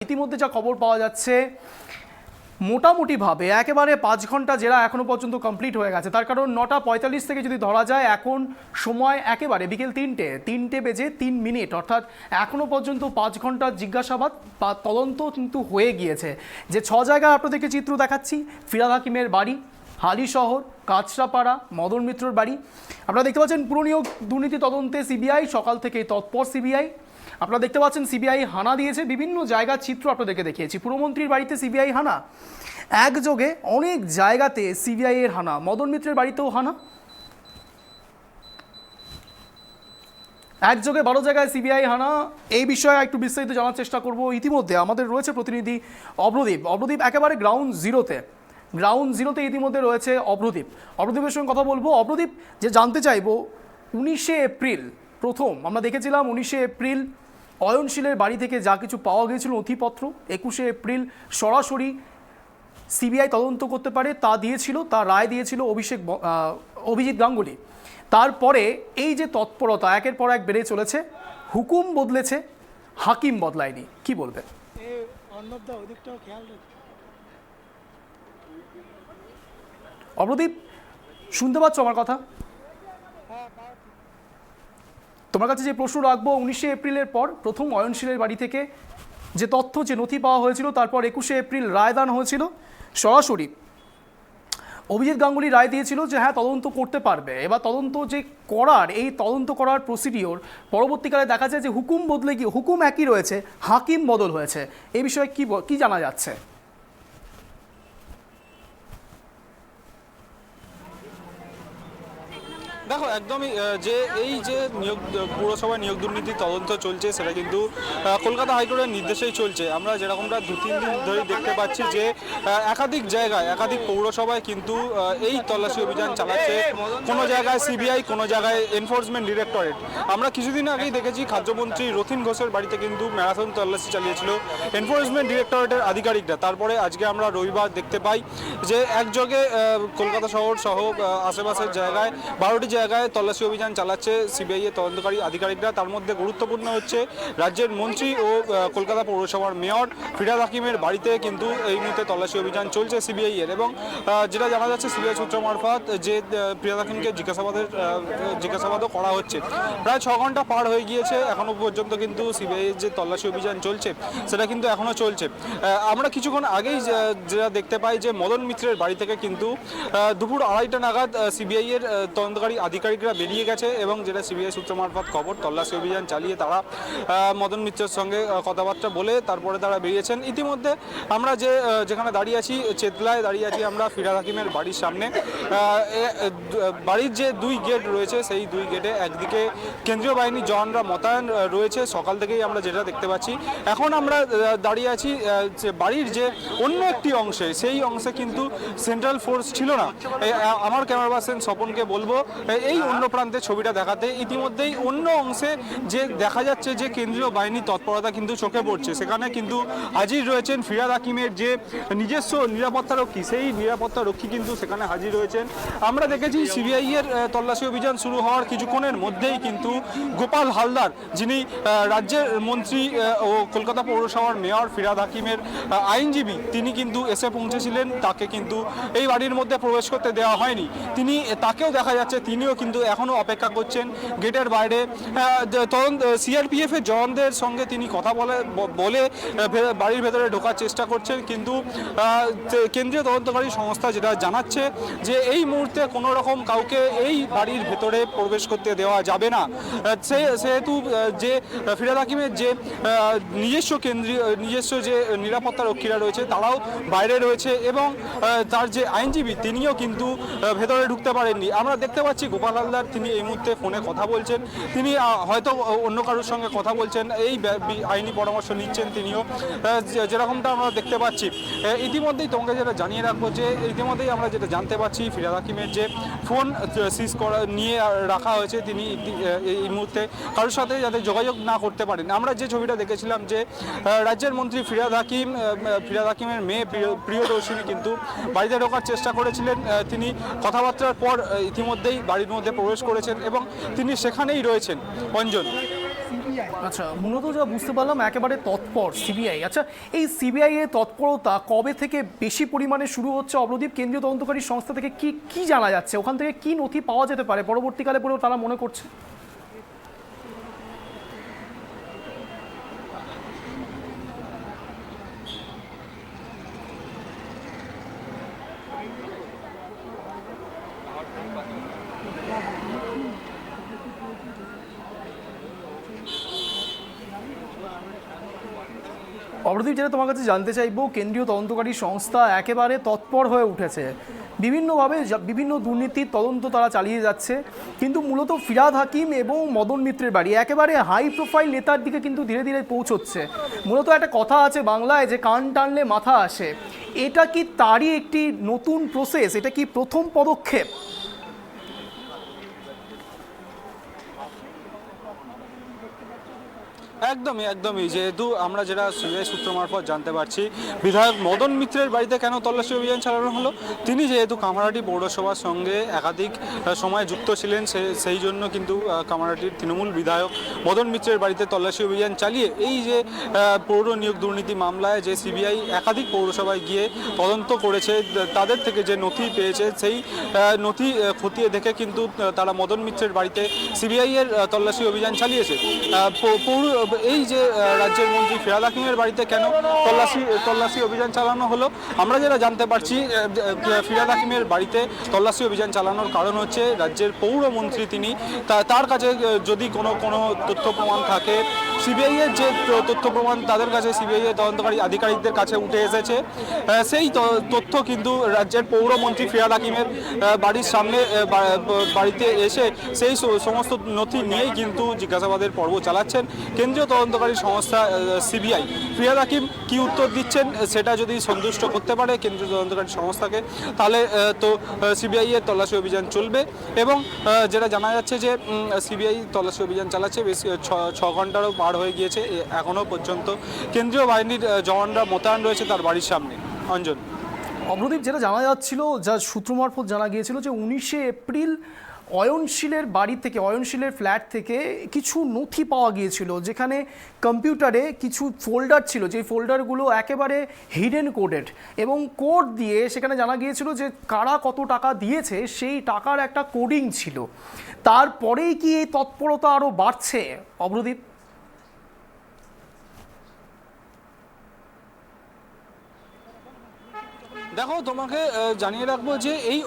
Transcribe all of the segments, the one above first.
ইতিমধ্যে যা খবর পাওয়া যাচ্ছে মোটামুটিভাবে একেবারে 5 ঘন্টা জেরা এখনো পর্যন্ত কমপ্লিট হয়ে গেছে। তার কারণ 9:45 থেকে যদি ধরা যায়, এখন সময় একেবারে বিকেল 3টে বেজে 3 মিনিট, অর্থাৎ এখনো পর্যন্ত 5 ঘন্টার জিজ্ঞাসাবাদ বা তদন্ত কিন্তু হয়ে গিয়েছে। যে 6 জায়গায় আপনাদেরকে চিত্র দেখাচ্ছি, ফিরহাদ হাকিমের বাড়ি, হালিশহর, কাঁচরাপাড়া, মদন মিত্রর বাড়ি। আপনারা দেখতে পাচ্ছেন পুর নিয়োগ দুর্নীতি তদন্তে সিবিআই, সকাল থেকেই তৎপর সিবিআই। আপনারা দেখতে পাচ্ছেন সিবিআই হানা দিয়েছে, বিভিন্ন জায়গার চিত্র আপনাদেরকে দেখিয়েছি। পুরমন্ত্রীর বাড়িতে সিবিআই হানা, একযোগে অনেক জায়গাতে সিবিআই এর হানা, মদন মিত্রের বাড়িতেও হানা, একযোগে 12 জায়গায় সিবিআই হানা। এই বিষয়ে একটু বিস্তারিত জানার চেষ্টা করব। ইতিমধ্যে আমাদের রয়েছে প্রতিনিধি অভ্রদীপ একেবারে গ্রাউন্ড জিরোতে ইতিমধ্যে রয়েছে অভ্রদীপের সঙ্গে কথা বলবো। অভ্রদীপ, যে জানতে চাইবো, 19শে এপ্রিল প্রথম আমরা দেখেছিলাম, 19শে এপ্রিল অয়নশীলের বাড়ি থেকে যা কিছু পাওয়া গিয়েছিল নথিপত্র, 21শে এপ্রিল সরাসরি সিবিআই তদন্ত করতে পারে তা দিয়েছিল, তা রায় দিয়েছিল অভিজিৎ গাঙ্গুলি। তারপরে এই যে তৎপরতা একের পর এক বেড়ে চলেছে, হুকুম বদলেছে, হাকিম বদলায়নি, কি বলবে? অভ্রদীপ, শুনতে পাচ্ছ আমার কথা? তোমার কাছে যে প্রশ্ন রাখবো, 19শে এপ্রিলের পর প্রথম অয়নশীলের বাড়ি থেকে যে তথ্য, যে নথি পাওয়া হয়েছিল, তারপর 21শে এপ্রিল রায়দান হয়েছিল, সরাসরি অভিজিৎ গাঙ্গুলি রায় দিয়েছিল যে হ্যাঁ তদন্ত করতে পারবে। এবার তদন্ত যে করার, এই তদন্ত করার প্রসিডিওর পরবর্তীকালে দেখা যায় যে হুকুম বদলে গিয়ে, হুকুম একই রয়েছে, হাকিম বদল হয়েছে। এই বিষয়ে কি জানা যাচ্ছে? দেখো, একদমই যে এই যে পুরসভা নিয়োগ দুর্নীতি তদন্ত চলছে, সেটা কিন্তু কলকাতা হাইকোর্টের নির্দেশেই চলছে। আমরা যেরকমটা 2-3 দিন ধরে দেখতে পাচ্ছি যে একাধিক জায়গায়, একাধিক পৌরসভায় কিন্তু এই তল্লাশি অভিযান চালাচ্ছে। কোনো জায়গায় সিবিআই, কোনো জায়গায় এনফোর্সমেন্ট ডিরেক্টরেট। আমরা কিছুদিন আগেই দেখেছি খাদ্যমন্ত্রী রথীন ঘোষের বাড়িতে কিন্তু ম্যারাথন তল্লাশি চালিয়েছিল এনফোর্সমেন্ট ডিরেক্টরেটের আধিকারিকরা। তারপরে আজকে আমরা রবিবার দেখতে পাই যে একযোগে কলকাতা শহর সহ আশেপাশের জায়গায় 12টি জায়গায় তল্লাশি অভিযান চালাচ্ছে সিবিআই এর তদন্তকারী আধিকারিকরা। তার মধ্যে গুরুত্বপূর্ণ হচ্ছে রাজ্যের মন্ত্রী ও কলকাতা পৌরসভার মেয়র ফিরহাদ হাকিমের বাড়িতে কিন্তু এই মুহূর্তে তল্লাশি অভিযান চলছে সিবিআই এর। এবং যেটা জানা যাচ্ছে সিবিআই সূত্র মারফত যে ফিরহাদ হাকিমকে জিজ্ঞাসাবাদও করা হচ্ছে। প্রায় 6 ঘন্টা পার হয়ে গিয়েছে, এখনো পর্যন্ত কিন্তু সিবিআই এর যে তল্লাশি অভিযান চলছে সেটা কিন্তু এখনো চলছে। আমরা কিছুক্ষণ আগেই যেটা দেখতে পাই যে মদন মিত্রের বাড়ি থেকে কিন্তু দুপুর 2:30টা নাগাদ সিবিআই এর তদন্তকারী আধিকারিকরা বেরিয়ে গেছে এবং যেটা সিবিআই সূত্র মারফত খবর, তল্লাশি অভিযান চালিয়ে তারা মদন মিত্রের সঙ্গে কথাবার্তা বলে তারপরে তারা বেরিয়েছেন। ইতিমধ্যে আমরা যেখানে দাঁড়িয়ে আছি, চেতলায় দাঁড়িয়ে আছি আমরা ফিরহাদ হাকিমের বাড়ির সামনে। বাড়ির যে 2 গেট রয়েছে, সেই 2 গেটে একদিকে কেন্দ্রীয় বাহিনী জওয়ানরা মোতায়েন রয়েছে সকাল থেকেই, আমরা যেটা দেখতে পাচ্ছি। এখন আমরা দাঁড়িয়ে আছি বাড়ির যে অন্য একটি অংশে, সেই অংশে কিন্তু সেন্ট্রাল ফোর্স ছিল না। আমার ক্যামেরা পার্সন স্বপনকে বলবো এই অন্য প্রান্তের ছবিটা দেখাতে। ইতিমধ্যেই অন্য অংশে যে দেখা যাচ্ছে যে কেন্দ্রীয় বাহিনীর তৎপরতা কিন্তু চোখে পড়ছে। সেখানে কিন্তু হাজির রয়েছেন ফিরহাদ হাকিমের যে নিজস্ব নিরাপত্তারক্ষী, সেই নিরাপত্তারক্ষী কিন্তু সেখানে হাজির রয়েছেন। আমরা দেখেছি সিবিআই এর তল্লাশি অভিযান শুরু হওয়ার কিছুক্ষণের মধ্যেই কিন্তু গোপাল হালদার, যিনি রাজ্যের মন্ত্রী ও কলকাতা পৌরসভার মেয়র ফিরহাদ হাকিমের আইনজীবী, তিনি কিন্তু এসে পৌঁছেছিলেন। তাকে কিন্তু এই বাড়ির মধ্যে প্রবেশ করতে দেওয়া হয়নি। তাকেও দেখা যাচ্ছে তিনিও কিন্তু এখনও অপেক্ষা করছেন গেটের বাইরে। সিআরপিএফ এর জওয়ানদের সঙ্গে তিনি কথা বলে বাড়ির ভেতরে ঢোকার চেষ্টা করছেন, কিন্তু কেন্দ্রীয় তদন্তকারী সংস্থা যেটা জানাচ্ছে যে এই মুহূর্তে কোনো রকম কাউকে এই বাড়ির ভেতরে প্রবেশ করতে দেওয়া যাবে না। সেহেতু যে ফিরহাদ হাকিমের যে নিজস্ব যে নিরাপত্তা রক্ষীরা রয়েছে তারাও বাইরে রয়েছে এবং তার যে আইনজীবী তিনিও কিন্তু ভেতরে ঢুকতে পারেননি। আমরা দেখতে পাচ্ছি গোপাল হালদার তিনি এই মুহূর্তে ফোনে কথা বলছেন, তিনি হয়তো অন্য কারোর সঙ্গে কথা বলছেন, এই আইনি পরামর্শ নিচ্ছেন তিনিও, যেরকমটা আমরা দেখতে পাচ্ছি। ইতিমধ্যেই তোমাকে যেটা জানিয়ে রাখবো যে ইতিমধ্যেই আমরা যেটা জানতে পারছি ফিরহাদ হাকিমের যে ফোন সিজ করা নিয়ে রাখা হয়েছে, তিনি এই মুহূর্তে কারোর সাথে যাতে যোগাযোগ না করতে পারেন। আমরা যে ছবিটা দেখেছিলাম যে রাজ্যের মন্ত্রী ফিরহাদ হাকিমের মেয়ে প্রিয়দর্শিনী কিন্তু বাড়িতে ঢোকার চেষ্টা করেছিলেন। তিনি কথাবার্তার পর ইতিমধ্যেই বাড়ির মধ্যে প্রবেশ করেছেন এবং তিনি সেখানেই রয়েছেন। অঞ্জন। আচ্ছা, মূলত যা বুঝতে পারলাম একেবারে তৎপর সিবিআই। আচ্ছা, এই সিবিআই এর তৎপরতা কবে থেকে বেশি পরিমাণে শুরু হচ্ছে অবরদীপ? কেন্দ্রীয় তদন্তকারী সংস্থা থেকে কি কি জানা যাচ্ছে, ওখান থেকে কি নথি পাওয়া যেতে পারে পরবর্তীকালে বলেও তারা মনে করছে? অবরদীপ, যেটা তোমার কাছে জানতে চাইবো, কেন্দ্রীয় তদন্তকারী সংস্থা একেবারে তৎপর হয়ে উঠেছে, বিভিন্নভাবে বিভিন্ন দুর্নীতির তদন্ত তারা চালিয়ে যাচ্ছে, কিন্তু মূলত ফিরহাদ হাকিম এবং মদন মিত্রের বাড়ি একেবারে হাই প্রোফাইল নেতার দিকে কিন্তু ধীরে ধীরে পৌঁছচ্ছে। মূলত একটা কথা আছে বাংলায় যে কান টানলে মাথা আসে, এটা কি তারই একটি নতুন প্রসেস? এটা কি প্রথম পদক্ষেপ? একদমই যেহেতু আমরা যেটা সিবিআই সূত্র মারফত জানতে পারছি, বিধায়ক মদন মিত্রের বাড়িতে কেন তল্লাশি অভিযান চালানো হলো, তিনি যেহেতু কামারহাটি পৌরসভার সঙ্গে একাধিক সময় যুক্ত ছিলেন, সেই জন্য কিন্তু কামারহাটির তৃণমূল বিধায়ক মদন মিত্রের বাড়িতে তল্লাশি অভিযান চালিয়ে এই যে পৌর নিয়োগ দুর্নীতি মামলায় যে সিবিআই একাধিক পৌরসভায় গিয়ে তদন্ত করেছে, তাদের থেকে যে নথি পেয়েছে সেই নথি খতিয়ে দেখে কিন্তু তারা মদন মিত্রের বাড়িতে সিবিআই এর তল্লাশি অভিযান চালিয়েছে। এই যে রাজ্যের মন্ত্রী ফিরহাদ হাকিমের বাড়িতে কেন তল্লাশি অভিযান চালানো হলো, আমরা যেটা জানতে পারছি, ফিরহাদ হাকিমের বাড়িতে তল্লাশি অভিযান চালানোর কারণ হচ্ছে রাজ্যের পৌরমন্ত্রী তিনি, তার কাছে যদি কোনো তথ্য প্রমাণ থাকে, সিবিআই এর যে তথ্য প্রমাণ তাদের কাছে, সিবিআই এর তদন্তকারী আধিকারিকদের কাছে উঠে এসেছে, সেই তথ্য কিন্তু রাজ্যের পৌরমন্ত্রী ফিরহাদ হাকিমের বাড়ির সামনে বাড়িতে এসে সেই সমস্ত নথি নিয়েই কিন্তু জিজ্ঞাসাবাদের পর্ব চালাচ্ছেন কেন্দ্রীয় তদন্তকারী সংস্থা সিবিআই। ফিরহাদ হাকিম কি উত্তর দিচ্ছেন সেটা যদি সন্তুষ্ট করতে পারে কেন্দ্রীয় তদন্তকারী সংস্থাকে, তাহলে তো সিবিআই এর তল্লাশি অভিযান চলবে। এবং যেটা জানা যাচ্ছে যে সিবিআই তল্লাশি অভিযান চালাচ্ছে, বেশ 6 ঘন্টারও পার হয়ে গিয়েছে, এখনও পর্যন্ত কেন্দ্রীয় বাহিনীর জওয়ানরা মোতায়েন রয়েছে তার বাড়ির সামনে। অঞ্জন। অবরদীপ, যেটা জানা যাচ্ছিল, যা সূত্র মারফত জানা গিয়েছিল যে 19শে এপ্রিল অয়নশীলের বাড়ি থেকে, অয়নশীলের ফ্ল্যাট থেকে কিছু নথি পাওয়া গিয়েছিল, যেখানে কম্পিউটারে কিছু ফোল্ডার ছিল, যে ফোল্ডারগুলো একেবারে হিডেন কোডেড, এবং কোড দিয়ে সেখানে জানা গিয়েছিল যে কারা কত টাকা দিয়েছে সেই টাকার একটা কোডিং ছিল। তারপরেই কি এই তৎপরতা আরও বাড়ছে অবরদীপ? দেখো, তোমাকে জানিয়ে রাখবো যে এই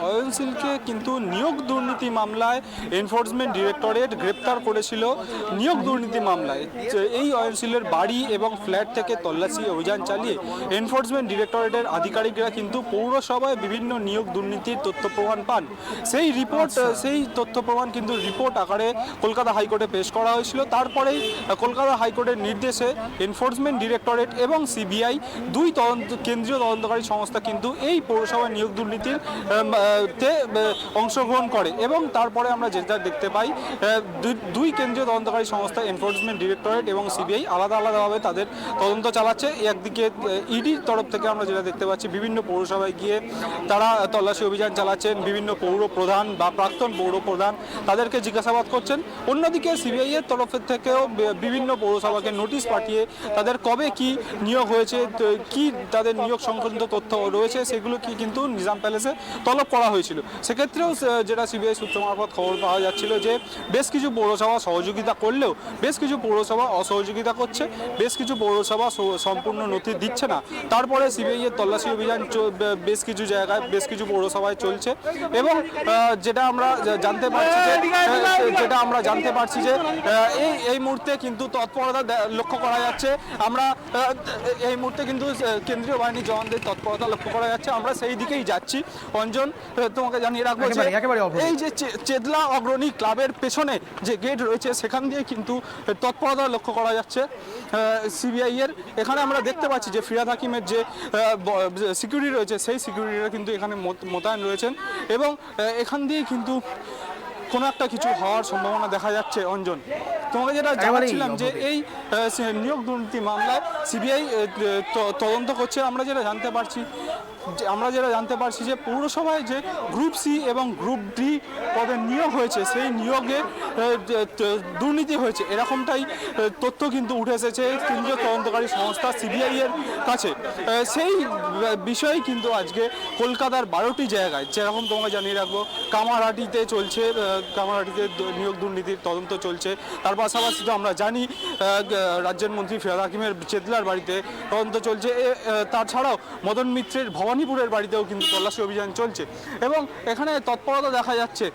অয়নশীলকে কিন্তু নিয়োগ দুর্নীতি মামলায় এনফোর্সমেন্ট ডিরেক্টরেট গ্রেপ্তার করেছিল। নিয়োগ দুর্নীতি মামলায় এই অয়নশীলের বাড়ি এবং ফ্ল্যাট থেকে তল্লাশি অভিযান চালিয়ে এনফোর্সমেন্ট ডিরেক্টরেটের আধিকারিকরা কিন্তু পৌরসভায় বিভিন্ন নিয়োগ দুর্নীতির তথ্য প্রমাণ পান। সেই তথ্য প্রমাণ কিন্তু রিপোর্ট আকারে কলকাতা হাইকোর্টে পেশ করা হয়েছিল। তারপরেই কলকাতা হাইকোর্টের নির্দেশে এনফোর্সমেন্ট ডিরেক্টরেট এবং সিবিআই দুই কেন্দ্রীয় তদন্তকারী সংস্থা কিন্তু এই পৌরসভা নিয়োগ দুর্নীতির অংশগ্রহণ করে। এবং তারপরে আমরা যেটা দেখতে পাই, দুই কেন্দ্রীয় তদন্তকারী সংস্থা এনফোর্সমেন্ট ডিরেক্টরেট এবং সিবিআই আলাদাভাবে তাদের তদন্ত চালাচ্ছে। একদিকে ইডির তরফ থেকে আমরা যেটা দেখতে পাচ্ছি, বিভিন্ন পৌরসভায় গিয়ে তারা তল্লাশি অভিযান চালাচ্ছেন, বিভিন্ন পৌর প্রধান বা প্রাক্তন পৌর প্রধান তাদেরকে জিজ্ঞাসাবাদ করছেন। অন্যদিকে সিবিআই এর তরফ থেকেও বিভিন্ন পৌরসভাকে নোটিশ পাঠিয়ে তাদের কবে কি নিয়োগ হয়েছে, কি তাদের নিয়োগ সংক্রান্ত তথ্য রয়েছে, সেগুলো কি কিন্তু নিজাম প্যালেসে তলব করা হয়েছিল। সেক্ষেত্রেও যেটা সিবিআই সূত্র মারফত খবর পাওয়া যাচ্ছিল যে বেশ কিছু পৌরসভা সহযোগিতা করলেও বেশ কিছু পৌরসভা অসহযোগিতা করছে, বেশ কিছু পৌরসভা সম্পূর্ণ নথি দিচ্ছে না। তারপরে সিবিআই এর তল্লাশি অভিযান বেশ কিছু জায়গায়, বেশ কিছু পৌরসভায় চলছে। এবং যেটা আমরা জানতে পারছি যে এই মুহূর্তে কিন্তু তৎপরতা লক্ষ্য করা যাচ্ছে। আমরা এই মুহূর্তে কিন্তু কেন্দ্রীয় বাহিনী জওয়ানদের তৎপরতা লক্ষ্য করা যাচ্ছে, আমরা সেই দিকেই যাচ্ছি। অঞ্জন, তোমাকে জানিয়ে রাখবো যে এই যে চেদলা অগ্রণী ক্লাবের পেছনে যে গেট রয়েছে সেখান দিয়ে কিন্তু তৎপরতা লক্ষ্য করা যাচ্ছে সিবিআই এর। এখানে আমরা দেখতে পাচ্ছি যে ফিরহাদ হাকিমের যে সিকিউরিটি রয়েছে সেই সিকিউরিটিরা কিন্তু এখানে মোতায়েন রয়েছেন, এবং এখান দিয়ে কিন্তু কোনো একটা কিছু হওয়ার সম্ভাবনা দেখা যাচ্ছে। অঞ্জন, তোমাকে যেটা জানাচ্ছিলাম যে এই নিয়োগ দুর্নীতি মামলায় সিবিআই তদন্ত করছে, আমরা যেটা জানতে পারছি আমরা যেটা জানতে পারছি যে পৌরসভায় যে গ্রুপ সি এবং গ্রুপ ডি পদের নিয়োগ হয়েছে সেই নিয়োগে দুর্নীতি হয়েছে এরকমটাই তথ্য কিন্তু উঠে এসেছে কেন্দ্রীয় তদন্তকারী সংস্থা সিবিআই এর কাছে। সেই বিষয়ে কিন্তু আজকে কলকাতার 12টি জায়গায়, যেরকম তোমাকে জানিয়ে রাখবো, কামারহাটিতে চলছে, কামারহাটিতে নিয়োগ দুর্নীতির তদন্ত চলছে। তার পাশাপাশি তো আমরা জানি রাজ্যের মন্ত্রী ফিরহাদ হাকিমের চেতলার বাড়িতে তদন্ত চলছে। তাছাড়াও মদন মিত্রের ভবানীপুরের বাড়িতেও কিন্তু তল্লাশি অভিযান চলছে এবং এখানে তৎপরতা দেখা যাচ্ছে।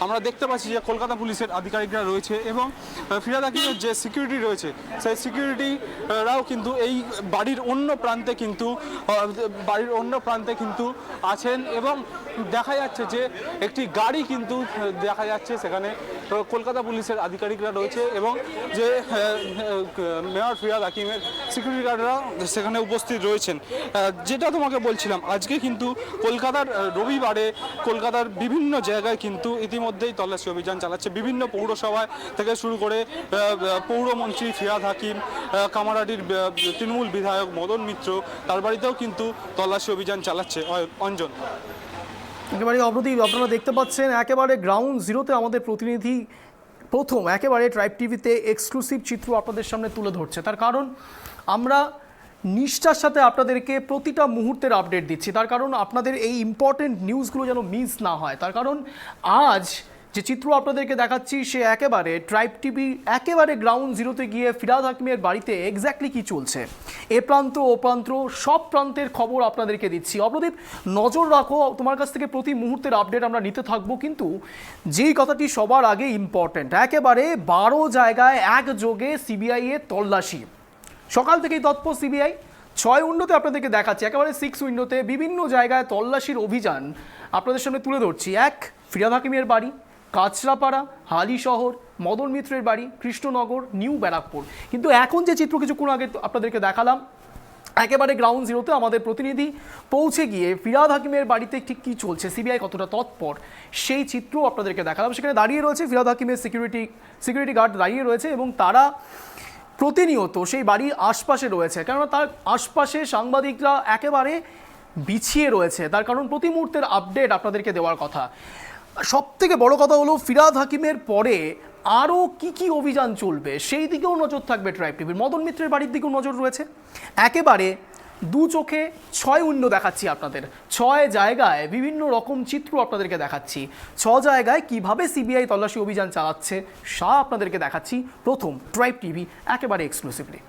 আমরা দেখতে পাচ্ছি যে কলকাতা পুলিশের আধিকারিকরা রয়েছে এবং ফিরহাদ হাকিমের যে সিকিউরিটি রয়েছে সেই সিকিউরিটিরাও কিন্তু এই বাড়ির অন্য প্রান্তে কিন্তু আছেন এবং দেখা যাচ্ছে যে একটি গাড়ি কিন্তু দেখা যাচ্ছে সেখানে কলকাতা পুলিশের আধিকারিকরা রয়েছে এবং যে মেয়র ফিরহাদ হাকিমের সিকিউরিটি গার্ডরা সেখানে উপস্থিত রয়েছেন। যেটা তোমাকে বলছিলাম, আজকে কিন্তু কলকাতার রবিবারে কলকাতার বিভিন্ন জায়গায় কিন্তু ইতিমধ্যেই তল্লাশি অভিযান চালাচ্ছে। বিভিন্ন পৌরসভায় থেকে শুরু করে পৌরমন্ত্রী ফিরহাদ হাকিম, কামারহাটির তৃণমূল বিধায়ক মদন মিত্র, তার বাড়িতেও কিন্তু তল্লাশি অভিযান চালাচ্ছে অঞ্জন। একেবারে অবরোধী আপনারা দেখতে পাচ্ছেন একেবারে গ্রাউন্ড জিরোতে আমাদের প্রতিনিধি প্রথম একেবারে ট্রাইব টিভিতে এক্সক্লুসিভ চিত্র আপনাদের সামনে তুলে ধরছে। তার কারণ আমরা নিষ্ঠার সাথে আপনাদেরকে প্রতিটা মুহূর্তের আপডেট দিচ্ছি, তার কারণ আপনাদের এই ইম্পর্টেন্ট নিউজগুলো যেন মিস না হয়। তার কারণ আজ যে চিত্র আপনাদেরকে দেখাচ্ছি সে একেবারে ট্রাইব টিভি একেবারে গ্রাউন্ড জিরোতে গিয়ে ফিরহাদ হাকিমের বাড়িতে এক্স্যাক্টলি কী চলছে, এ প্রান্ত ও প্রান্ত সব প্রান্তের খবর আপনাদেরকে দিচ্ছি। অবরদীপ, নজর রাখো, তোমার কাছ থেকে প্রতি মুহূর্তের আপডেট আমরা নিতে থাকবো। কিন্তু যেই কথাটি সবার আগে ইম্পর্টেন্ট, একেবারে 12 জায়গায় একযোগে সিবিআই এর তল্লাশি। সকাল থেকেই তৎপর সিবিআই 6 উইন্ডোতে আপনাদেরকে দেখাচ্ছি, একেবারে 6 উইন্ডোতে বিভিন্ন জায়গায় তল্লাশির অভিযান আপনাদের সামনে তুলে ধরছি। এক, ফিরহাদ হাকিমের বাড়ি, কাঁচরাপাড়া, হালিশহর, মদন মিত্রের বাড়ি, কৃষ্ণনগর, নিউ ব্যারাকপুর। কিন্তু এখন যে চিত্র কিছুক্ষণ আগে আপনাদেরকে দেখালাম, একেবারে গ্রাউন্ড জিরোতে আমাদের প্রতিনিধি পৌঁছে গিয়ে ফিরহাদ হাকিমের বাড়িতে ঠিক কী চলছে, সিবিআই কতটা তৎপর, সেই চিত্র আপনাদেরকে দেখালাম। সেখানে দাঁড়িয়ে রয়েছে ফিরহাদ হাকিমের সিকিউরিটি গার্ড দাঁড়িয়ে রয়েছে এবং তারা প্রতিনিয়ত সেই বাড়ির আশপাশে রয়েছে, কেননা তার আশপাশে সাংবাদিকরা একেবারে বিছিয়ে রয়েছে। তার কারণ প্রতি মুহূর্তের আপডেট আপনাদেরকে দেওয়ার কথা। সবথেকে বড় কথা হলো ফিরহাদ হাকিমের পরে আরও কি অভিযান চলবে সেই দিকেও নজর থাকবে ট্রাইব টিভির। মদন মিত্রের বাড়ির দিকেও নজর রয়েছে। একেবারে দু চোখে 6 উইন্ডো দেখাচ্ছি আপনাদের, 6 জায়গায় বিভিন্ন রকম চিত্র আপনাদেরকে দেখাচ্ছি। 6 জায়গায় কিভাবে সিবিআই তল্লাশি অভিযান চালাচ্ছে সা আপনাদেরকে দেখাচ্ছি প্রথম ট্রাইব টিভি একেবারে এক্সক্লুসিভলি।